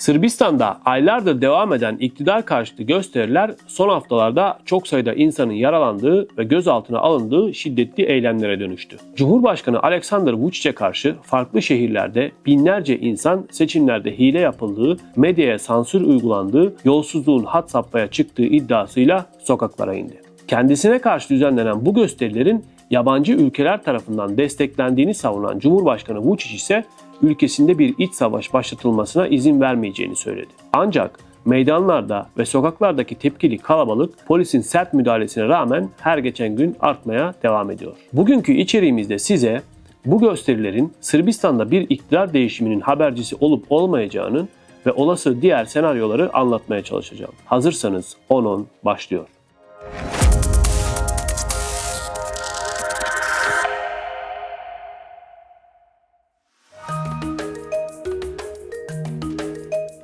Sırbistan'da aylardır devam eden iktidar karşıtı gösteriler son haftalarda çok sayıda insanın yaralandığı ve gözaltına alındığı şiddetli eylemlere dönüştü. Cumhurbaşkanı Aleksandar Vučić'e karşı farklı şehirlerde binlerce insan seçimlerde hile yapıldığı, medyaya sansür uygulandığı, yolsuzluğun had safhaya çıktığı iddiasıyla sokaklara indi. Kendisine karşı düzenlenen bu gösterilerin yabancı ülkeler tarafından desteklendiğini savunan Cumhurbaşkanı Vučić ise ülkesinde bir iç savaş başlatılmasına izin vermeyeceğini söyledi. Ancak meydanlarda ve sokaklardaki tepkili kalabalık polisin sert müdahalesine rağmen her geçen gün artmaya devam ediyor. Bugünkü içeriğimizde size bu gösterilerin Sırbistan'da bir iktidar değişiminin habercisi olup olmayacağının ve olası diğer senaryoları anlatmaya çalışacağım. Hazırsanız 10-10 başlıyor.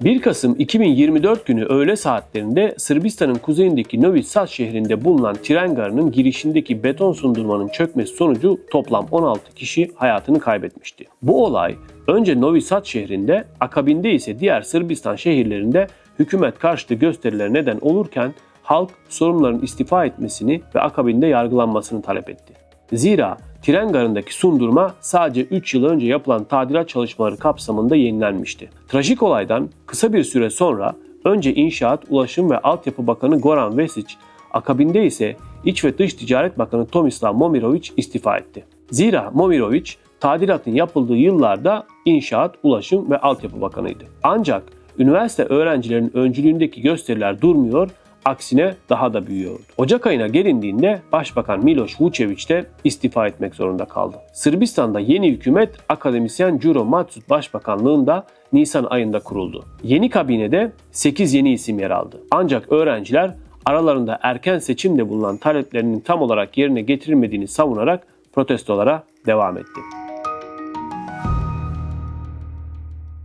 ...1 Kasım 2024 günü öğle saatlerinde Sırbistan'ın kuzeyindeki Novi Sad şehrinde bulunan tren garının girişindeki beton sundurmanın çökmesi sonucu toplam 16 kişi hayatını kaybetmişti. Bu olay önce Novi Sad şehrinde, akabinde ise diğer Sırbistan şehirlerinde hükümet karşıtı gösterilere neden olurken halk sorumluların istifa etmesini ve akabinde yargılanmasını talep etti. Zira tren garındaki sundurma sadece 3 yıl önce yapılan tadilat çalışmaları kapsamında yenilenmişti. Trajik olaydan kısa bir süre sonra önce İnşaat, Ulaşım ve Altyapı Bakanı Goran Vesić, akabinde ise İç ve Dış Ticaret Bakanı Tomislav Momirović istifa etti. Zira Momirović tadilatın yapıldığı yıllarda İnşaat, Ulaşım ve Altyapı Bakanıydı. Ancak üniversite öğrencilerinin öncülüğündeki gösteriler durmuyor, aksine daha da büyüyordu. Ocak ayına gelindiğinde Başbakan Miloš Vučević de istifa etmek zorunda kaldı. Sırbistan'da yeni hükümet akademisyen Đuro Mačut başbakanlığında Nisan ayında kuruldu. Yeni kabinede 8 yeni isim yer aldı. Ancak öğrenciler aralarında erken seçimde bulunan taleplerinin tam olarak yerine getirilmediğini savunarak protestolara devam etti.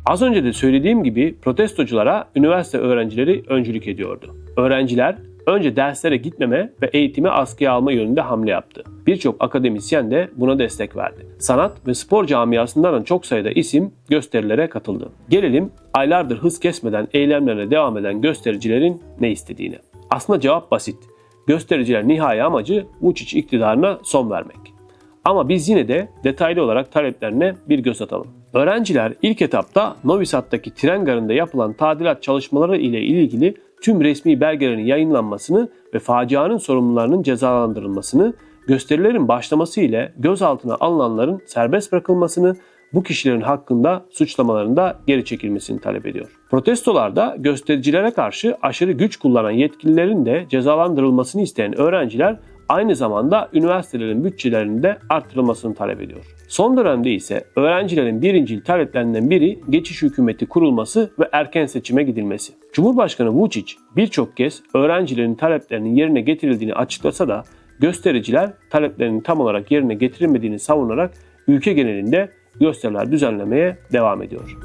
Az önce de söylediğim gibi protestoculara üniversite öğrencileri öncülük ediyordu. Öğrenciler önce derslere gitmeme ve eğitimi askıya alma yönünde hamle yaptı. Birçok akademisyen de buna destek verdi. Sanat ve spor camiasından da çok sayıda isim gösterilere katıldı. Gelelim aylardır hız kesmeden eylemlerine devam eden göstericilerin ne istediğine. Aslında cevap basit. Göstericiler nihai amacı Vučić iktidarına son vermek. Ama biz yine de detaylı olarak taleplerine bir göz atalım. Öğrenciler ilk etapta Novi Sad'daki tren garında yapılan tadilat çalışmaları ile ilgili tüm resmi belgelerin yayınlanmasını ve facianın sorumlularının cezalandırılmasını, gösterilerin başlaması ile gözaltına alınanların serbest bırakılmasını, bu kişilerin hakkında suçlamalarında geri çekilmesini talep ediyor. Protestolarda göstericilere karşı aşırı güç kullanan yetkililerin de cezalandırılmasını isteyen öğrenciler aynı zamanda üniversitelerin bütçelerinin de artırılmasını talep ediyor. Son dönemde ise öğrencilerin birincil taleplerinden biri geçiş hükümeti kurulması ve erken seçime gidilmesi. Cumhurbaşkanı Vučić birçok kez öğrencilerin taleplerinin yerine getirildiğini açıklasa da göstericiler taleplerinin tam olarak yerine getirilmediğini savunarak ülke genelinde gösteriler düzenlemeye devam ediyor.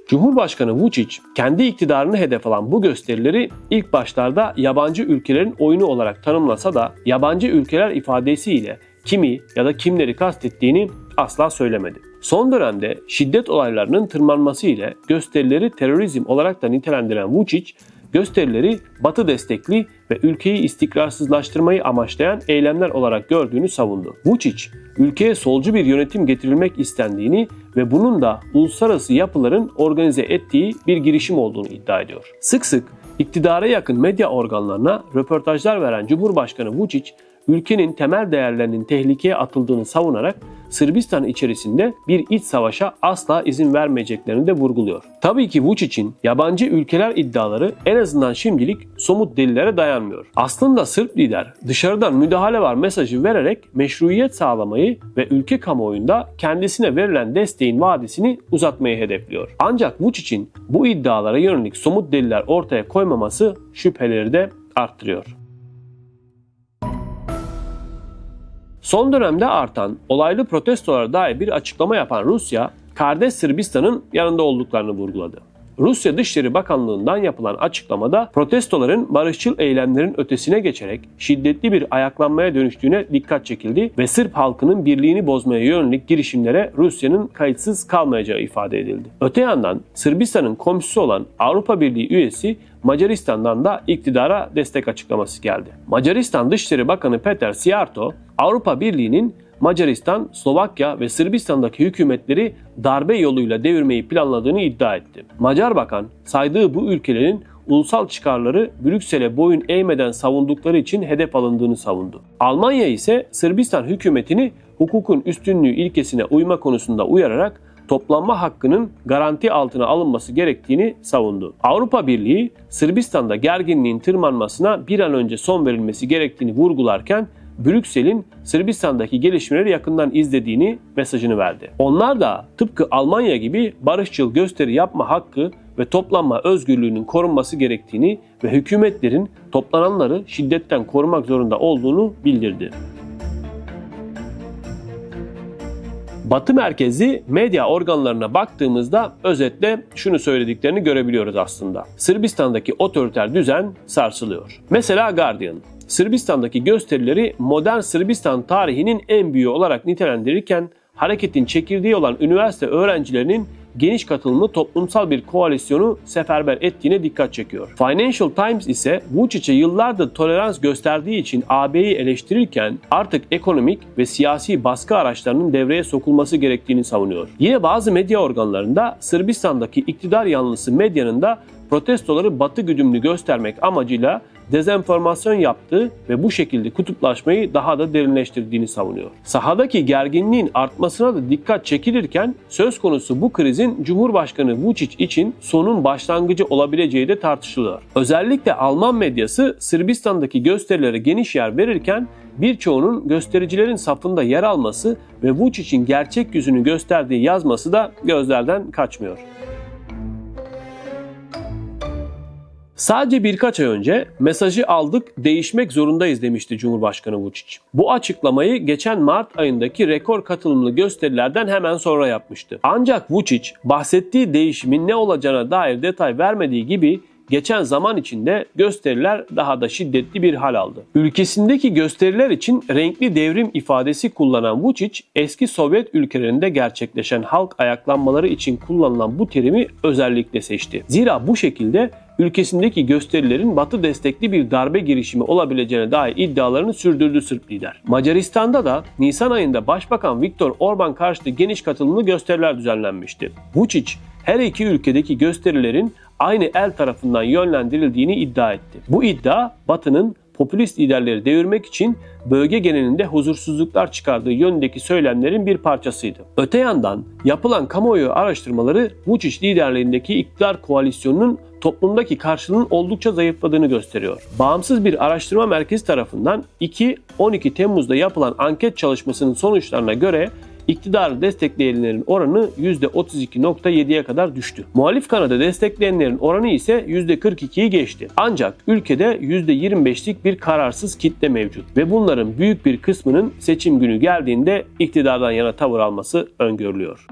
Cumhurbaşkanı Vučić kendi iktidarını hedef alan bu gösterileri ilk başlarda yabancı ülkelerin oyunu olarak tanımlasa da yabancı ülkeler ifadesiyle kimi ya da kimleri kastettiğini asla söylemedi. Son dönemde şiddet olaylarının tırmanması ile gösterileri terörizm olarak da nitelendiren Vučić, gösterileri Batı destekli ve ülkeyi istikrarsızlaştırmayı amaçlayan eylemler olarak gördüğünü savundu. Vučić, ülkeye solcu bir yönetim getirilmek istendiğini ve bunun da uluslararası yapıların organize ettiği bir girişim olduğunu iddia ediyor. Sık sık iktidara yakın medya organlarına röportajlar veren Cumhurbaşkanı Vučić, ülkenin temel değerlerinin tehlikeye atıldığını savunarak Sırbistan içerisinde bir iç savaşa asla izin vermeyeceklerini de vurguluyor. Tabii ki Vučić'in yabancı ülkeler iddiaları en azından şimdilik somut delillere dayanmıyor. Aslında Sırp lider dışarıdan müdahale var mesajı vererek meşruiyet sağlamayı ve ülke kamuoyunda kendisine verilen desteğin vadesini uzatmayı hedefliyor. Ancak Vučić'in bu iddialara yönelik somut deliller ortaya koymaması şüpheleri de arttırıyor. Son dönemde artan olaylı protestolara dair bir açıklama yapan Rusya, kardeş Sırbistan'ın yanında olduklarını vurguladı. Rusya Dışişleri Bakanlığı'ndan yapılan açıklamada protestoların barışçıl eylemlerin ötesine geçerek şiddetli bir ayaklanmaya dönüştüğüne dikkat çekildi ve Sırp halkının birliğini bozmaya yönelik girişimlere Rusya'nın kayıtsız kalmayacağı ifade edildi. Öte yandan Sırbistan'ın komşusu olan Avrupa Birliği üyesi Macaristan'dan da iktidara destek açıklaması geldi. Macaristan Dışişleri Bakanı Peter Szijjártó, Avrupa Birliği'nin Macaristan, Slovakya ve Sırbistan'daki hükümetleri darbe yoluyla devirmeyi planladığını iddia etti. Macar bakan saydığı bu ülkelerin ulusal çıkarları Brüksel'e boyun eğmeden savundukları için hedef alındığını savundu. Almanya ise Sırbistan hükümetini hukukun üstünlüğü ilkesine uyma konusunda uyararak toplanma hakkının garanti altına alınması gerektiğini savundu. Avrupa Birliği, Sırbistan'da gerginliğin tırmanmasına bir an önce son verilmesi gerektiğini vurgularken Brüksel'in Sırbistan'daki gelişmeleri yakından izlediğini mesajını verdi. Onlar da tıpkı Almanya gibi barışçıl gösteri yapma hakkı ve toplanma özgürlüğünün korunması gerektiğini ve hükümetlerin toplananları şiddetten korumak zorunda olduğunu bildirdi. Batı merkezli medya organlarına baktığımızda özetle şunu söylediklerini görebiliyoruz aslında. Sırbistan'daki otoriter düzen sarsılıyor. Mesela Guardian, Sırbistan'daki gösterileri modern Sırbistan tarihinin en büyüğü olarak nitelendirirken hareketin çekirdeği olan üniversite öğrencilerinin geniş katılımlı toplumsal bir koalisyonu seferber ettiğine dikkat çekiyor. Financial Times ise Vučić'e yıllardır tolerans gösterdiği için AB'yi eleştirirken artık ekonomik ve siyasi baskı araçlarının devreye sokulması gerektiğini savunuyor. Yine bazı medya organlarında Sırbistan'daki iktidar yanlısı medyanın da protestoları Batı güdümlü göstermek amacıyla dezenformasyon yaptığı ve bu şekilde kutuplaşmayı daha da derinleştirdiğini savunuyor. Sahadaki gerginliğin artmasına da dikkat çekilirken söz konusu bu krizin Cumhurbaşkanı Vučić için sonun başlangıcı olabileceği de tartışılıyor. Özellikle Alman medyası Sırbistan'daki gösterilere geniş yer verirken birçoğunun göstericilerin safında yer alması ve Vučić'in gerçek yüzünü gösterdiği yazması da gözlerden kaçmıyor. Sadece birkaç ay önce mesajı aldık, değişmek zorundayız demişti Cumhurbaşkanı Vučić. Bu açıklamayı geçen Mart ayındaki rekor katılımlı gösterilerden hemen sonra yapmıştı. Ancak Vučić bahsettiği değişimin ne olacağına dair detay vermediği gibi geçen zaman içinde gösteriler daha da şiddetli bir hal aldı. Ülkesindeki gösteriler için renkli devrim ifadesi kullanan Vučić, eski Sovyet ülkelerinde gerçekleşen halk ayaklanmaları için kullanılan bu terimi özellikle seçti. Zira bu şekilde ülkesindeki gösterilerin Batı destekli bir darbe girişimi olabileceğine dair iddialarını sürdürdü Sırp lider. Macaristan'da da Nisan ayında Başbakan Viktor Orban karşıtı geniş katılımlı gösteriler düzenlenmişti. Vučić, her iki ülkedeki gösterilerin aynı el tarafından yönlendirildiğini iddia etti. Bu iddia Batı'nın popülist liderleri devirmek için bölge genelinde huzursuzluklar çıkardığı yönündeki söylemlerin bir parçasıydı. Öte yandan yapılan kamuoyu araştırmaları Vučić liderliğindeki iktidar koalisyonunun toplumdaki karşılığının oldukça zayıfladığını gösteriyor. Bağımsız bir araştırma merkezi tarafından 2-12 Temmuz'da yapılan anket çalışmasının sonuçlarına göre iktidarı destekleyenlerin oranı %32.7'ye kadar düştü. Muhalif kanadı destekleyenlerin oranı ise %42'yi geçti. Ancak ülkede %25'lik bir kararsız kitle mevcut ve bunların büyük bir kısmının seçim günü geldiğinde iktidardan yana tavır alması öngörülüyor.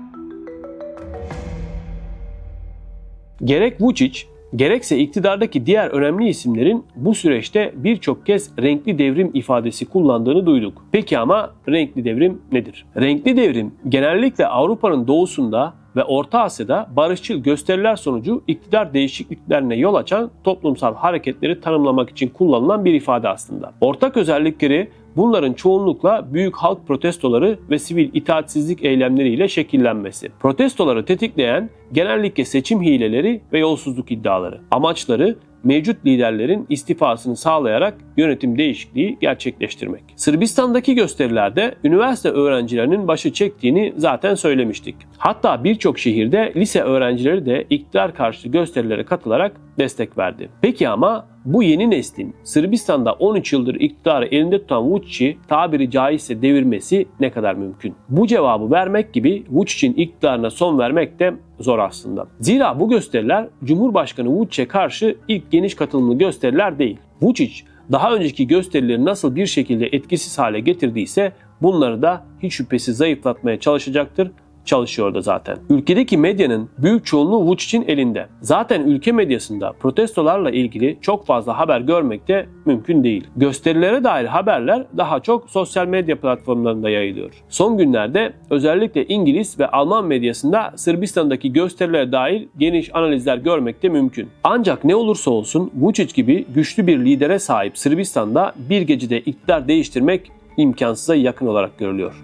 Gerek Vučić, gerekse iktidardaki diğer önemli isimlerin bu süreçte birçok kez renkli devrim ifadesi kullandığını duyduk. Peki ama renkli devrim nedir? Renkli devrim genellikle Avrupa'nın doğusunda ve Orta Asya'da barışçıl gösteriler sonucu iktidar değişikliklerine yol açan toplumsal hareketleri tanımlamak için kullanılan bir ifade aslında. Ortak özellikleri bunların çoğunlukla büyük halk protestoları ve sivil itaatsizlik eylemleriyle şekillenmesi. Protestoları tetikleyen genellikle seçim hileleri ve yolsuzluk iddiaları. Amaçları mevcut liderlerin istifasını sağlayarak yönetim değişikliği gerçekleştirmek. Sırbistan'daki gösterilerde üniversite öğrencilerinin başı çektiğini zaten söylemiştik. Hatta birçok şehirde lise öğrencileri de iktidar karşıtı gösterilere katılarak destek verdi. Peki ama bu yeni neslin Sırbistan'da 13 yıldır iktidarı elinde tutan Vučić'i tabiri caizse devirmesi ne kadar mümkün? Bu cevabı vermek gibi Vučić'in iktidarına son vermek de zor aslında. Zira bu gösteriler Cumhurbaşkanı Vučić'e karşı ilk geniş katılımlı gösteriler değil. Vučić daha önceki gösterileri nasıl bir şekilde etkisiz hale getirdiyse bunları da hiç şüphesiz zayıflatmaya çalışacaktır. çalışıyordu zaten. Ülkedeki medyanın büyük çoğunluğu Vučić'in elinde. Zaten ülke medyasında protestolarla ilgili çok fazla haber görmek de mümkün değil. Gösterilere dair haberler daha çok sosyal medya platformlarında yayılıyor. Son günlerde özellikle İngiliz ve Alman medyasında Sırbistan'daki gösterilere dair geniş analizler görmek de mümkün. Ancak ne olursa olsun Vučić gibi güçlü bir lidere sahip Sırbistan'da bir gecede iktidar değiştirmek imkansıza yakın olarak görülüyor.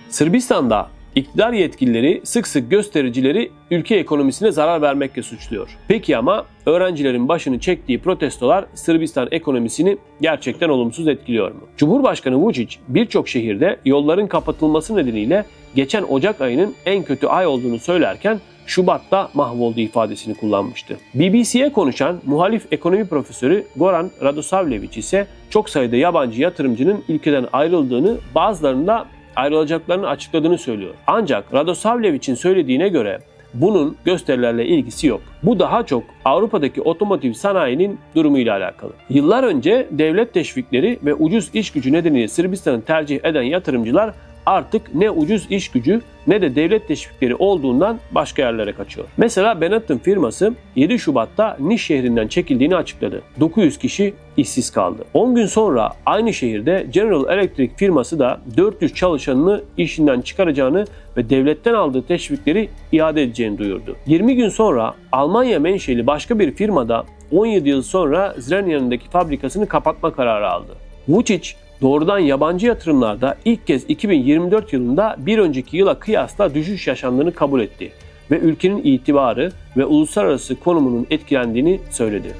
Sırbistan'da iktidar yetkilileri sık sık göstericileri ülke ekonomisine zarar vermekle suçluyor. Peki ama öğrencilerin başını çektiği protestolar Sırbistan ekonomisini gerçekten olumsuz etkiliyor mu? Cumhurbaşkanı Vučić birçok şehirde yolların kapatılması nedeniyle geçen Ocak ayının en kötü ay olduğunu söylerken Şubat'ta mahvoldu ifadesini kullanmıştı. BBC'ye konuşan muhalif ekonomi profesörü Goran Radosavljević ise çok sayıda yabancı yatırımcının ülkeden ayrıldığını, bazılarının da ayrılacaklarını açıkladığını söylüyor. Ancak Radosavljević'in söylediğine göre bunun gösterilerle ilgisi yok. Bu daha çok Avrupa'daki otomotiv sanayinin durumuyla alakalı. Yıllar önce devlet teşvikleri ve ucuz iş gücü nedeniyle Sırbistan'ı tercih eden yatırımcılar artık ne ucuz iş gücü ne de devlet teşvikleri olduğundan başka yerlere kaçıyor. Mesela Benetton firması 7 Şubat'ta Niš şehrinden çekildiğini açıkladı. 900 kişi işsiz kaldı. 10 gün sonra aynı şehirde General Electric firması da 400 çalışanını işinden çıkaracağını ve devletten aldığı teşvikleri iade edeceğini duyurdu. 20 gün sonra Almanya menşeli başka bir firmada 17 yıl sonra Zrenjanin'deki fabrikasını kapatma kararı aldı. Vučić doğrudan yabancı yatırımlarda ilk kez 2024 yılında bir önceki yıla kıyasla düşüş yaşandığını kabul etti ve ülkenin itibarı ve uluslararası konumunun etkilendiğini söyledi.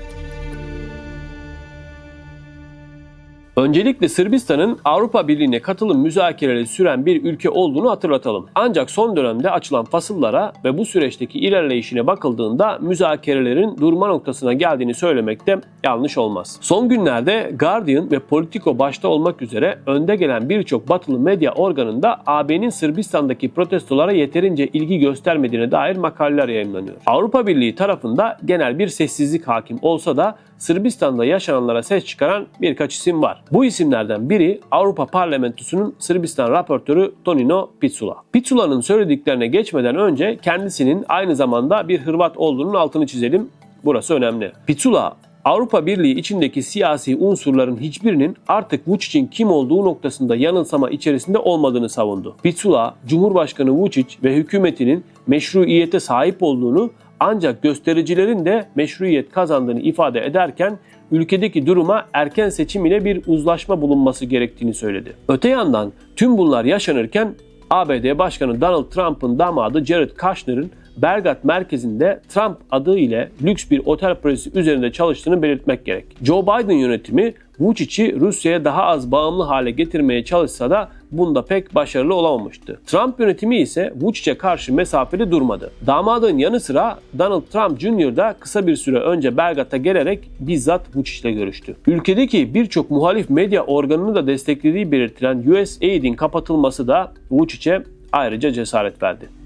Öncelikle Sırbistan'ın Avrupa Birliği'ne katılım müzakereleri süren bir ülke olduğunu hatırlatalım. Ancak son dönemde açılan fasıllara ve bu süreçteki ilerleyişine bakıldığında müzakerelerin durma noktasına geldiğini söylemek de yanlış olmaz. Son günlerde Guardian ve Politico başta olmak üzere önde gelen birçok batılı medya organında AB'nin Sırbistan'daki protestolara yeterince ilgi göstermediğine dair makaleler yayınlanıyor. Avrupa Birliği tarafında genel bir sessizlik hakim olsa da Sırbistan'da yaşananlara ses çıkaran birkaç isim var. Bu isimlerden biri Avrupa Parlamentosu'nun Sırbistan raportörü Tonino Picula. Picula'nın söylediklerine geçmeden önce kendisinin aynı zamanda bir Hırvat olduğunun altını çizelim. Burası önemli. Picula, Avrupa Birliği içindeki siyasi unsurların hiçbirinin artık Vučić'in kim olduğu noktasında yanılsama içerisinde olmadığını savundu. Picula, Cumhurbaşkanı Vučić ve hükümetinin meşruiyete sahip olduğunu, ancak göstericilerin de meşruiyet kazandığını ifade ederken ülkedeki duruma erken seçim ile bir uzlaşma bulunması gerektiğini söyledi. Öte yandan tüm bunlar yaşanırken ABD Başkanı Donald Trump'ın damadı Jared Kushner'ın Belgrad merkezinde Trump adı ile lüks bir otel projesi üzerinde çalıştığını belirtmek gerek. Joe Biden yönetimi Vučić'i Rusya'ya daha az bağımlı hale getirmeye çalışsa da bunda pek başarılı olamamıştı. Trump yönetimi ise Vučić'e karşı mesafeli durmadı. Damadın yanı sıra Donald Trump Jr. da kısa bir süre önce Belgrad'a gelerek bizzat Vučić'le görüştü. Ülkedeki birçok muhalif medya organını da desteklediği belirtilen USAID'in kapatılması da Vučić'e ayrıca cesaret verdi.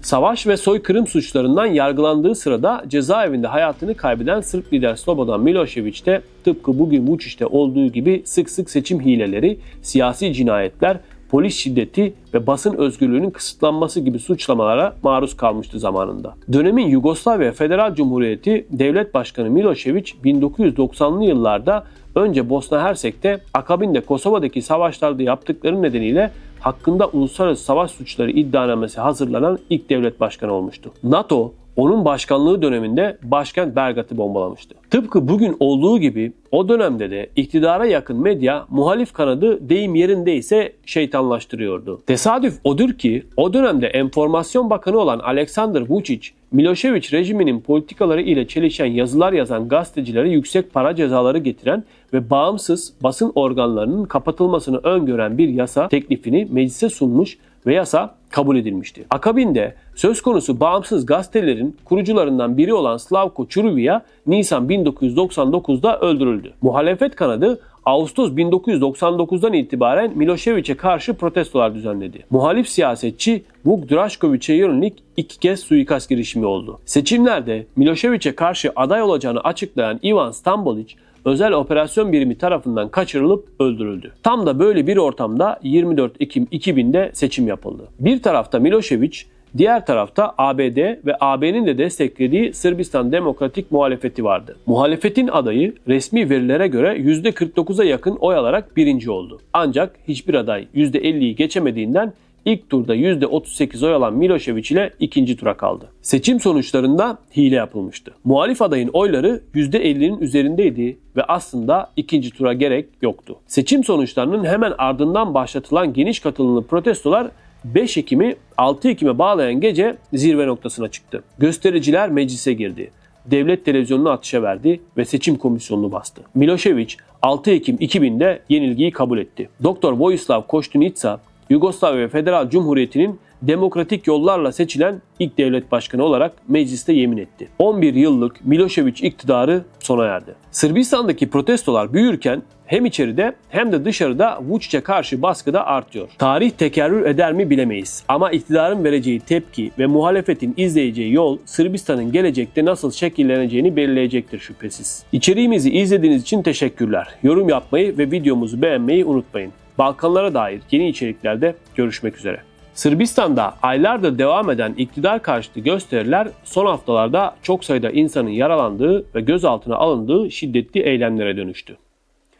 Savaş ve soykırım suçlarından yargılandığı sırada cezaevinde hayatını kaybeden Sırp lider Slobodan Milošević de tıpkı bugün Vučić'te olduğu gibi sık sık seçim hileleri, siyasi cinayetler, polis şiddeti ve basın özgürlüğünün kısıtlanması gibi suçlamalara maruz kalmıştı zamanında. Dönemin Yugoslavya Federal Cumhuriyeti Devlet Başkanı Milošević 1990'lı yıllarda önce Bosna Hersek'te, akabinde Kosova'daki savaşlarda yaptıkları nedeniyle hakkında uluslararası savaş suçları iddianamesi hazırlanan ilk devlet başkanı olmuştu. NATO, onun başkanlığı döneminde başkent Belgrad'ı bombalamıştı. Tıpkı bugün olduğu gibi o dönemde de iktidara yakın medya muhalif kanadı deyim yerindeyse şeytanlaştırıyordu. Tesadüf odur ki o dönemde Enformasyon Bakanı olan Aleksandar Vučić, Milošević rejiminin politikaları ile çelişen yazılar yazan gazetecilere yüksek para cezaları getiren ve bağımsız basın organlarının kapatılmasını öngören bir yasa teklifini meclise sunmuş ve yasa kabul edilmişti. Akabinde söz konusu bağımsız gazetelerin kurucularından biri olan Slavko Ćuruvija Nisan 1999'da öldürüldü. Muhalefet kanadı Ağustos 1999'dan itibaren Milošević'e karşı protestolar düzenledi. Muhalif siyasetçi Vuk Drašković'e yönelik 2 kez suikast girişimi oldu. Seçimlerde Milošević'e karşı aday olacağını açıklayan Ivan Stambolić, özel operasyon birimi tarafından kaçırılıp öldürüldü. Tam da böyle bir ortamda 24 Ekim 2000'de seçim yapıldı. Bir tarafta Milošević, diğer tarafta ABD ve AB'nin de desteklediği Sırbistan Demokratik Muhalefeti vardı. Muhalefetin adayı resmi verilere göre %49'a yakın oy alarak birinci oldu. Ancak hiçbir aday %50'yi geçemediğinden ilk turda %38 oy alan Milošević ile ikinci tura kaldı. Seçim sonuçlarında hile yapılmıştı. Muhalif adayın oyları %50'nin üzerindeydi ve aslında ikinci tura gerek yoktu. Seçim sonuçlarının hemen ardından başlatılan geniş katılımlı protestolar 5 Ekim'i 6 Ekim'e bağlayan gece zirve noktasına çıktı. Göstericiler meclise girdi. Devlet televizyonunu atışa verdi ve seçim komisyonunu bastı. Milošević 6 Ekim 2000'de yenilgiyi kabul etti. Dr. Vojislav Koštunica, Yugoslavya Federal Cumhuriyeti'nin demokratik yollarla seçilen ilk devlet başkanı olarak mecliste yemin etti. 11 yıllık Milošević iktidarı sona erdi. Sırbistan'daki protestolar büyürken hem içeride hem de dışarıda Vučić'e karşı baskı da artıyor. Tarih tekerrür eder mi bilemeyiz. Ama iktidarın vereceği tepki ve muhalefetin izleyeceği yol Sırbistan'ın gelecekte nasıl şekilleneceğini belirleyecektir şüphesiz. İçeriğimizi izlediğiniz için teşekkürler. Yorum yapmayı ve videomuzu beğenmeyi unutmayın. Balkanlara dair yeni içeriklerde görüşmek üzere. Sırbistan'da aylardır devam eden iktidar karşıtı gösteriler son haftalarda çok sayıda insanın yaralandığı ve gözaltına alındığı şiddetli eylemlere dönüştü.